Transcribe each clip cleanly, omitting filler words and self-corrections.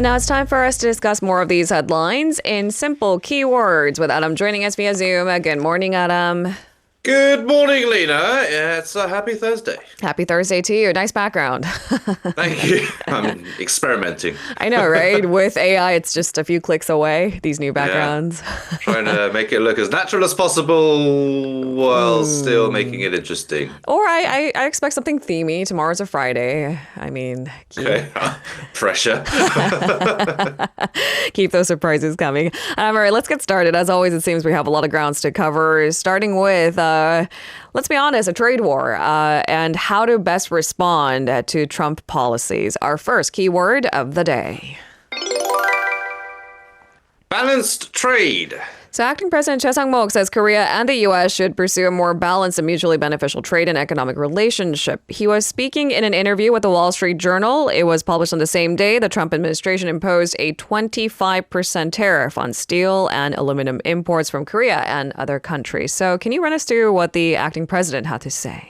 And now it's time for us to discuss more of these headlines in simple keywords with Adam joining us via Zoom. Good morning, Adam. Good morning, Lena. It's a happy Thursday. Happy Thursday to you. Nice background. Thank you. I'm experimenting. I know, right? With AI, it's just a few clicks away, these new backgrounds. Yeah. Trying to make it look as natural as possible while still making it interesting. Or I expect something themey. Tomorrow's a Friday. I mean, Okay. Pressure. keep those surprises coming. All right, let's get started. As always, it seems we have a lot of grounds to cover, starting with let's be honest, a trade war and how to best respond to Trump policies. Our first keyword of the day. Balanced trade. So acting President Choi Sang-mok says Korea and the U.S. should pursue a more balanced and mutually beneficial trade and economic relationship. He was speaking in an interview with the Wall Street Journal. It was published on the same day the Trump administration imposed a 25% tariff on steel and aluminum imports from Korea and other countries. So can you run us through what the acting president had to say?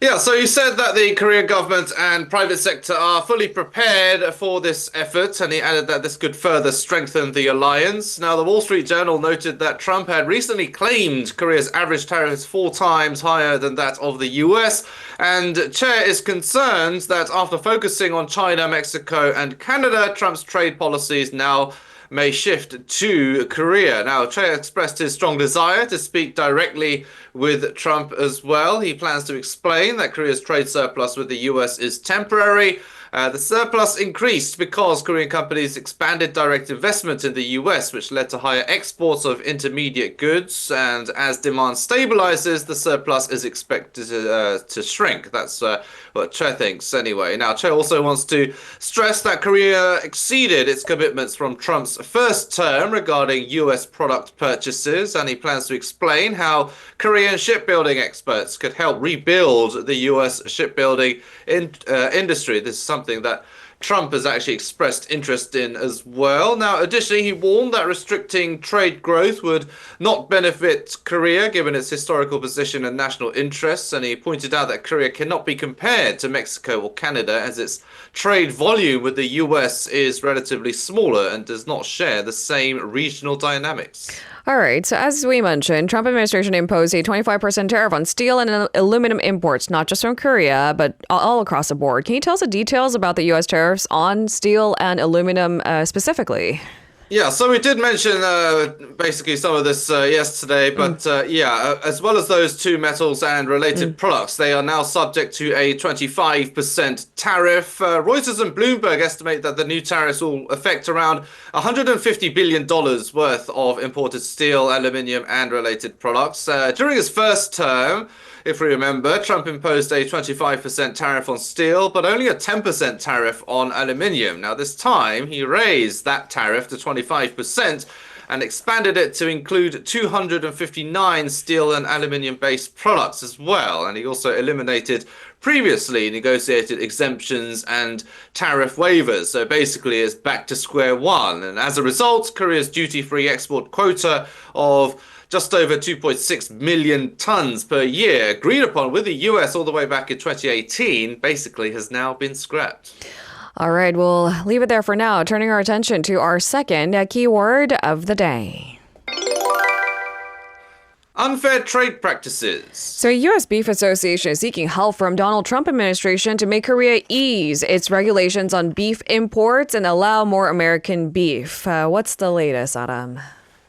Yeah, so he said that the Korean government and private sector are fully prepared for this effort, and he added that this could further strengthen the alliance. Now, the Wall Street Journal noted that Trump had recently claimed Korea's average tariff is 4 times higher than that of the US, and Chair is concerned that after focusing on China, Mexico, and Canada, Trump's trade policies now may shift to Korea. Now, Choi expressed his strong desire to speak directly with Trump as well. He plans to explain that Korea's trade surplus with the US is temporary. The surplus increased because Korean companies expanded direct investment in the US, which led to higher exports of intermediate goods. And as demand stabilizes, the surplus is expected to shrink. That's what Choi thinks anyway. Now, Choi also wants to stress that Korea exceeded its commitments from Trump's first term regarding US product purchases, and he plans to explain how Korean shipbuilding experts could help rebuild the US shipbuilding industry. This is something that Trump has actually expressed interest in as well. Now, additionally, he warned that restricting trade growth would not benefit Korea, given its historical position and national interests. And he pointed out that Korea cannot be compared to Mexico or Canada, as its trade volume with the US is relatively smaller and does not share the same regional dynamics. All right. So as we mentioned, Trump administration imposed a 25% tariff on steel and aluminum imports, not just from Korea, but all across the board. Can you tell us the details about the U.S. tariffs on steel and aluminum specifically? Yeah, so we did mention basically some of this yesterday, but as well as those two metals and related products, they are now subject to a 25% tariff. Reuters and Bloomberg estimate that the new tariffs will affect around $150 billion worth of imported steel, aluminium, and related products. During his first term, if we remember, Trump imposed a 25% tariff on steel, but only a 10% tariff on aluminium. Now, this time, he raised that tariff to 25% and expanded it to include 259 steel and aluminium-based products as well. And he also eliminated previously negotiated exemptions and tariff waivers. So basically, it's back to square one. And as a result, Korea's duty-free export quota of just over 2.6 million tons per year, agreed upon with the US all the way back in 2018, basically has now been scrapped. All right, we'll leave it there for now, turning our attention to our second keyword of the day. Unfair trade practices. So U.S. Beef Association is seeking help from Donald Trump administration to make Korea ease its regulations on beef imports and allow more American beef. What's the latest, Adam?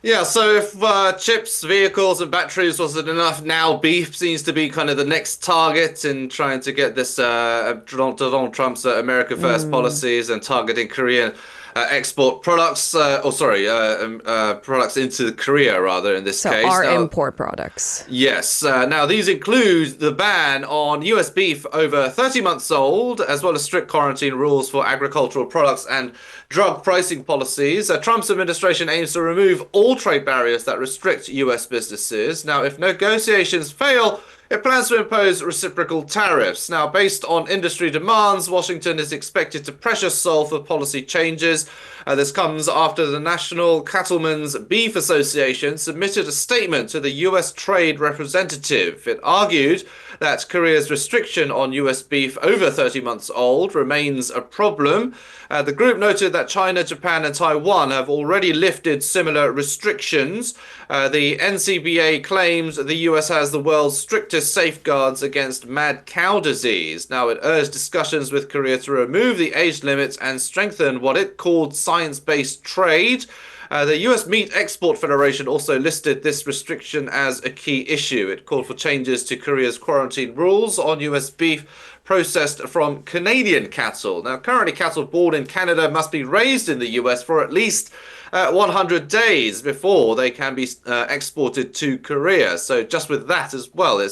Yeah, so if chips, vehicles, and batteries wasn't enough, now beef seems to be kind of the next target in trying to get this Donald Trump's America First policies and targeting Korean export products, products into Korea, rather, in this case. So our import products. Yes. Now, these include the ban on U.S. beef over 30 months old, as well as strict quarantine rules for agricultural products and drug pricing policies. Trump's administration aims to remove all trade barriers that restrict U.S. businesses. Now, if negotiations fail, it plans to impose reciprocal tariffs. Now, based on industry demands, Washington is expected to pressure Seoul for policy changes. This comes after the National Cattlemen's Beef Association submitted a statement to the US Trade Representative. It argued that Korea's restriction on US beef over 30 months old remains a problem. The group noted that China, Japan, and Taiwan have already lifted similar restrictions. The NCBA claims the US has the world's strictest safeguards against mad cow disease. Now, it urged discussions with Korea to remove the age limits and strengthen what it called science-based trade. The US Meat Export Federation also listed this restriction as a key issue. It called for changes to Korea's quarantine rules on US beef processed from Canadian cattle. Now, currently, cattle born in Canada must be raised in the US for at least 100 days before they can be exported to Korea. So just with that as well, it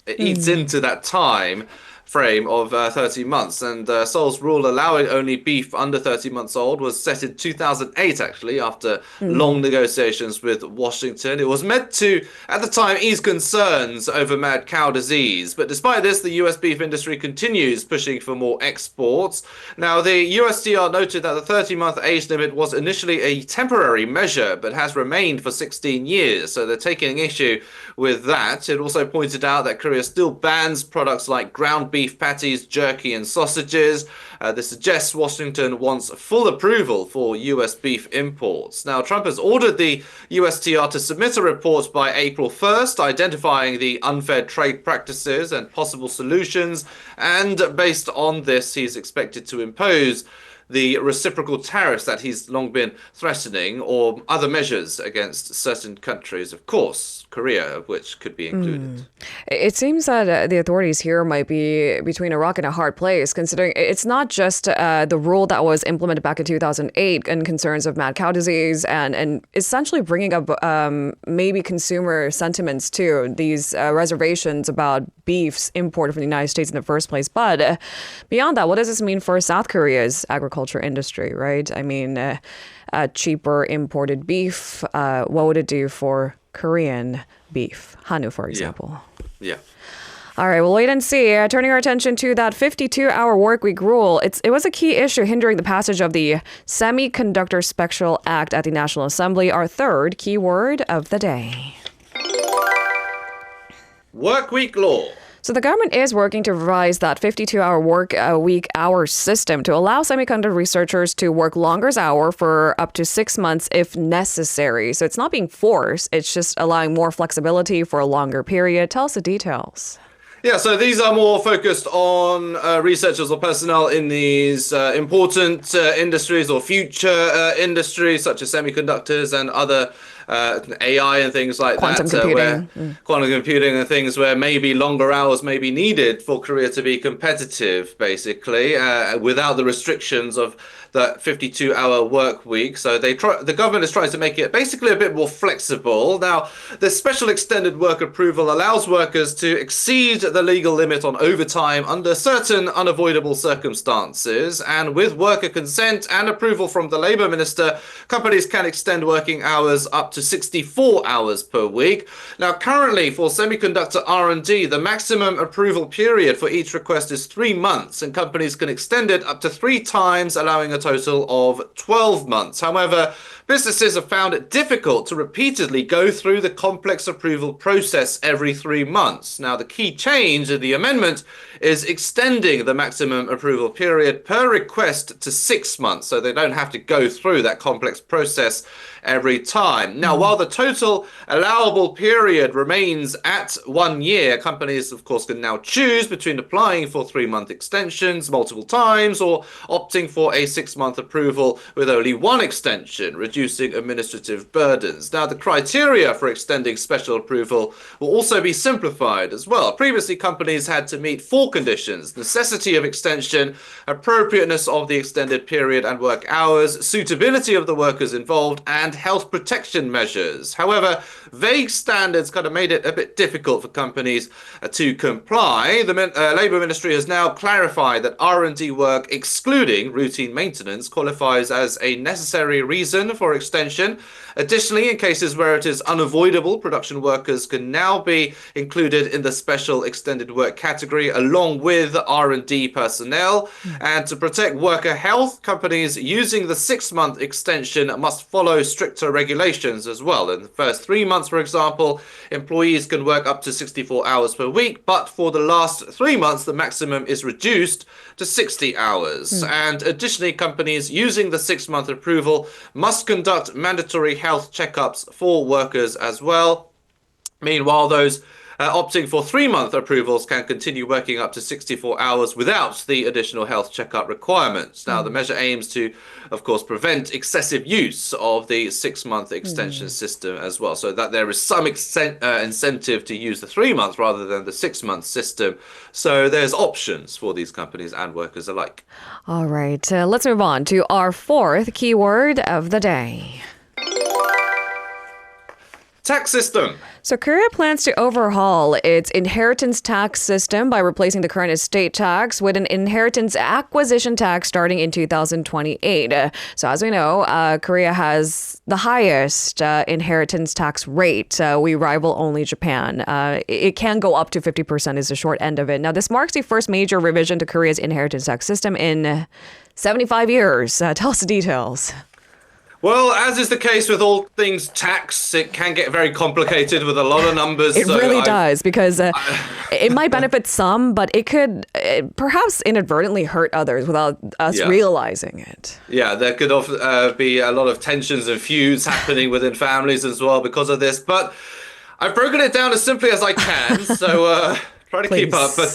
eats into that time frame of 30 months. And Seoul's rule allowing only beef under 30 months old was set in 2008, actually, after long negotiations with Washington. It was meant to, at the time, ease concerns over mad cow disease. But despite this, the US beef industry continues pushing for more exports. Now, the USTR noted that the 30-month age limit was initially a temporary measure, but has remained for 16 years. So they're taking issue with that. It also pointed out that Korea still bans products like ground beef patties, jerky, and sausages. This suggests Washington wants full approval for US beef imports. Now, Trump has ordered the USTR to submit a report by April 1st, identifying the unfair trade practices and possible solutions. And based on this, he's expected to impose the reciprocal tariffs that he's long been threatening, or other measures against certain countries, of course, Korea, which could be included. It seems that the authorities here might be between a rock and a hard place, considering it's not just the rule that was implemented back in 2008 and concerns of mad cow disease and essentially bringing up maybe consumer sentiments too, these reservations about beefs imported from the United States in the first place. But beyond that, what does this mean for South Korea's agriculture industry, right? I mean, cheaper imported beef, what would it do for Korean beef, Hanu, for example? Yeah. All right, we'll wait and see. Turning our attention to that 52-hour workweek rule. It was a key issue hindering the passage of the Semiconductor Special Act at the National Assembly. Our third keyword of the day. Workweek law. So the government is working to revise that 52-hour work week hour system to allow semiconductor researchers to work longer hours for up to 6 months if necessary. So it's not being forced. It's just allowing more flexibility for a longer period. Tell us the details. Yeah, so these are more focused on researchers or personnel in these important industries or future industries such as semiconductors and other AI and things like Quantum that. computing. Quantum computing and things where maybe longer hours may be needed for Korea to be competitive, basically, without the restrictions of the 52-hour work week. So the government is trying to make it basically a bit more flexible. Now, the special extended work approval allows workers to exceed the legal limit on overtime under certain unavoidable circumstances. And with worker consent and approval from the Labour Minister, companies can extend working hours up to 64 hours per week. Now, currently for semiconductor R&D, the maximum approval period for each request is 3 months, and companies can extend it up to 3 times, allowing a total of 12 months. However, businesses have found it difficult to repeatedly go through the complex approval process every 3 months. Now, the key change in the amendment is extending the maximum approval period per request to 6 months, so they don't have to go through that complex process every time. Now, while the total allowable period remains at 1 year, companies, of course, can now choose between applying for 3-month extensions multiple times or opting for a 6-month approval with only 1 extension, reducing administrative burdens. Now, the criteria for extending special approval will also be simplified as well. Previously, companies had to meet 4 conditions: necessity of extension, appropriateness of the extended period and work hours, suitability of the workers involved, and health protection measures. However, vague standards kind of made it a bit difficult for companies to comply. The Labour Ministry has now clarified that R&D work excluding routine maintenance qualifies as a necessary reason for for extension. Additionally, in cases where it is unavoidable, production workers can now be included in the special extended work category along with R&D personnel. And to protect worker health, companies using the 6-month extension must follow stricter regulations as well. In the first 3 months, for example, employees can work up to 64 hours per week, but for the last 3 months, the maximum is reduced to 60 hours. And additionally, companies using the 6-month approval must conduct mandatory health checkups for workers as well. Meanwhile, those opting for 3-month approvals can continue working up to 64 hours without the additional health checkup requirements. Now, the measure aims to, of course, prevent excessive use of the 6-month extension system as well, so that there is some incentive to use the 3 months rather than the 6-month system. So there's options for these companies and workers alike. All right, let's move on to our fourth keyword of the day. Tax system. So Korea plans to overhaul its inheritance tax system by replacing the current estate tax with an inheritance acquisition tax starting in 2028. So as we know, Korea has the highest inheritance tax rate. We rival only Japan. It can go up to 50% is the short end of it. Now, this marks the first major revision to Korea's inheritance tax system in 75 years. Tell us the details. Well, as is the case with all things tax, it can get very complicated with a lot of numbers. It really does, because it might benefit some, but it could perhaps inadvertently hurt others without us realizing it. Yeah, there could often be a lot of tensions and feuds happening within families as well because of this. But I've broken it down as simply as I can, so try to keep up. But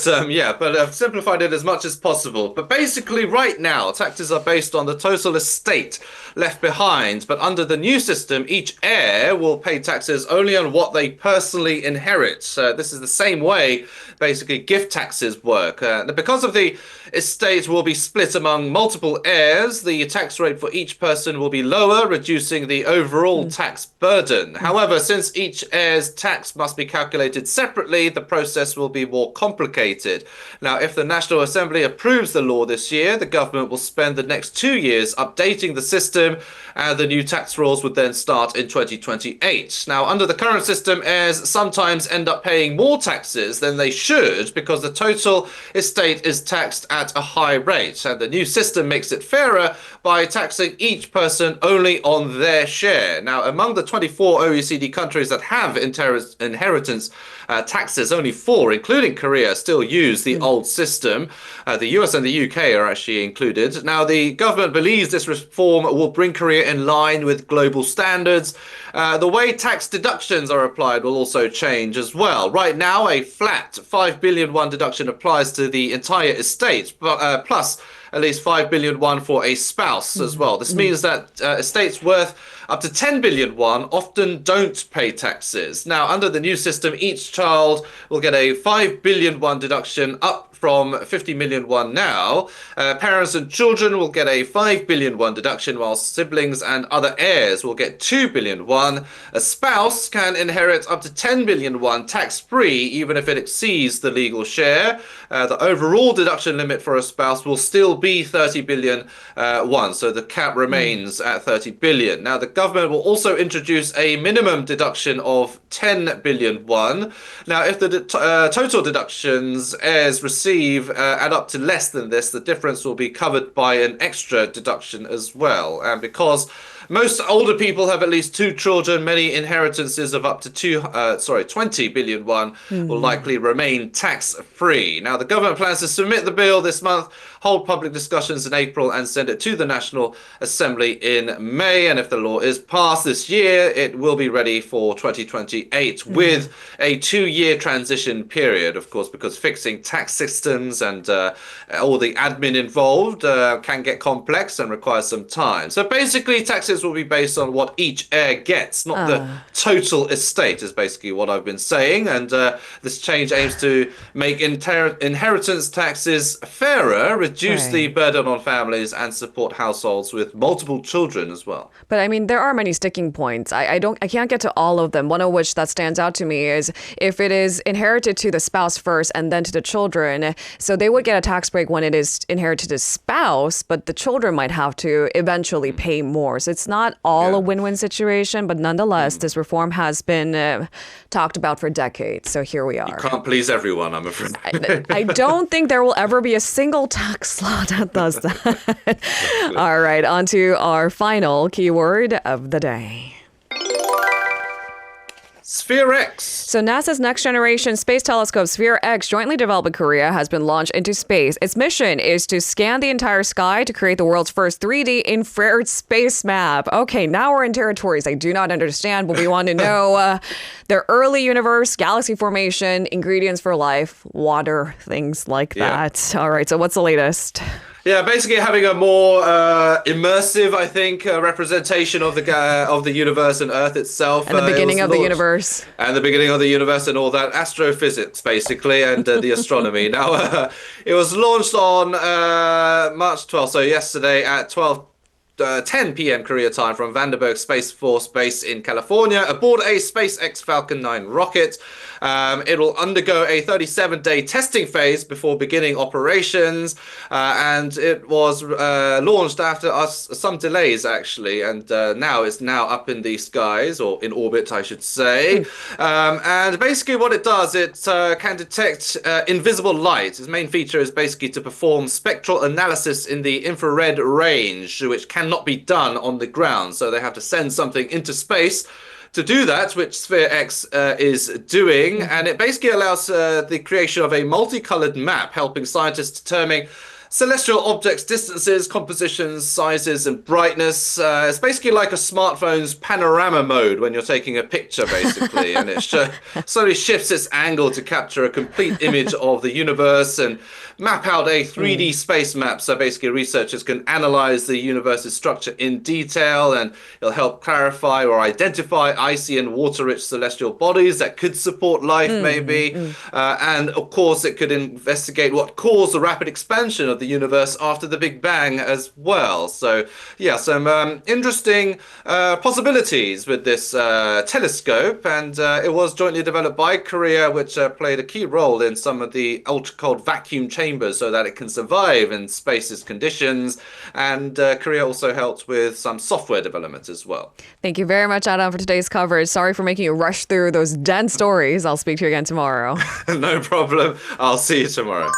but I've simplified it as much as possible. But basically, right now, taxes are based on the total estate left behind. But under the new system, each heir will pay taxes only on what they personally inherit. This is the same way, basically, gift taxes work. Because of the estate will be split among multiple heirs, the tax rate for each person will be lower, reducing the overall tax burden. However, since each heir's tax must be calculated separately, the process will be more complicated. Now, if the National Assembly approves the law this year, the government will spend the next 2 years updating the system, and the new tax rules would then start in 2028. Now, under the current system, heirs sometimes end up paying more taxes than they should because the total estate is taxed at a high rate. And the new system makes it fairer by taxing each person only on their share. Now, among the 24 OECD countries that have inheritance taxes, only 4, including Korea, still use the old system. The US and the UK are actually included. Now, the government believes this reform will bring Korea in line with global standards. The way tax deductions are applied will also change as well. Right now, a flat 5 billion won deduction applies to the entire estate, but plus at least 5 billion won for a spouse as well. This means that estates worth up to 10 billion won often don't pay taxes. Now, under the new system, each child will get a 5 billion won deduction, up from 50 million won now. Parents and children will get a 5 billion won deduction, while siblings and other heirs will get 2 billion won. A spouse can inherit up to 10 billion won tax-free, even if it exceeds the legal share. The overall deduction limit for a spouse will still be 30 billion won, so the cap remains at 30 billion. Now, the government will also introduce a minimum deduction of 10 billion won. Now, if the total deductions heirs receive add up to less than this, the difference will be covered by an extra deduction as well. And because most older people have at least 2 children, many inheritances of up to 20 billion won will likely remain tax-free. Now, the government plans to submit the bill this month, hold public discussions in April, and send it to the National Assembly in May. And if the law is passed this year, it will be ready for 2028 with a 2-year transition period, of course, because fixing tax systems and all the admin involved can get complex and require some time. So basically, taxes will be based on what each heir gets, not the total estate, is basically what I've been saying. And this change aims to make inheritance taxes fairer, reduce the burden on families and support households with multiple children as well. But I mean, there are many sticking points. I can't get to all of them. One of which that stands out to me is if it is inherited to the spouse first and then to the children. So they would get a tax break when it is inherited to the spouse, but the children might have to eventually pay more. So it's not all a win-win situation, but nonetheless, this reform has been talked about for decades. So here we are. You can't please everyone, I'm afraid. I don't think there will ever be a single tax law that does that. All right, on to our final keyword of the day. SPHEREx. So NASA's next generation space telescope SPHEREx, jointly developed in Korea, has been launched into space. Its mission is to scan the entire sky to create the world's first 3D infrared space map. Okay, now we're in territories I do not understand, but we want to know the early universe, galaxy formation, ingredients for life, water, things like that. All right, so what's the latest? Yeah, basically having a more immersive, I think, representation of the universe and Earth itself. And the beginning of the universe. And the beginning of the universe and all that. Astrophysics, basically, and the astronomy. Now, it was launched on March 12th, so yesterday at 10 p.m. Korea time from Vandenberg Space Force Base in California aboard a SpaceX Falcon 9 rocket. It'll undergo a 37-day testing phase before beginning operations, and it was launched after some delays, actually, and now it's up in the skies, or in orbit, I should say. And basically what it does, it can detect invisible light. Its main feature is basically to perform spectral analysis in the infrared range, which cannot be done on the ground. So they have to send something into space to do that, which SPHEREx is doing, and it basically allows the creation of a multicolored map, helping scientists determine celestial objects' distances, compositions, sizes, and brightness. It's basically like a smartphone's panorama mode when you're taking a picture, basically, and it slowly shifts its angle to capture a complete image of the universe and map out a 3D space map. So basically researchers can analyze the universe's structure in detail, and it'll help clarify or identify icy and water-rich celestial bodies that could support life, maybe. And of course, it could investigate what caused the rapid expansion of the universe after the Big Bang as well. So yeah, some interesting possibilities with this telescope, and it was jointly developed by Korea, which played a key role in some of the ultra-cold vacuum chambers so that it can survive in space's conditions, and Korea also helped with some software development as well. Thank you very much, Adam, for today's coverage. Sorry for making you rush through those dense stories. I'll speak to you again tomorrow. No problem. I'll see you tomorrow.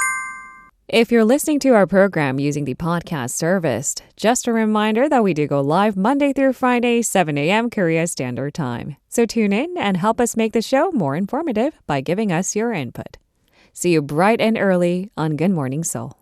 If you're listening to our program using the podcast service, just a reminder that we do go live Monday through Friday, 7 a.m. Korea Standard Time. So tune in and help us make the show more informative by giving us your input. See you bright and early on Good Morning Seoul.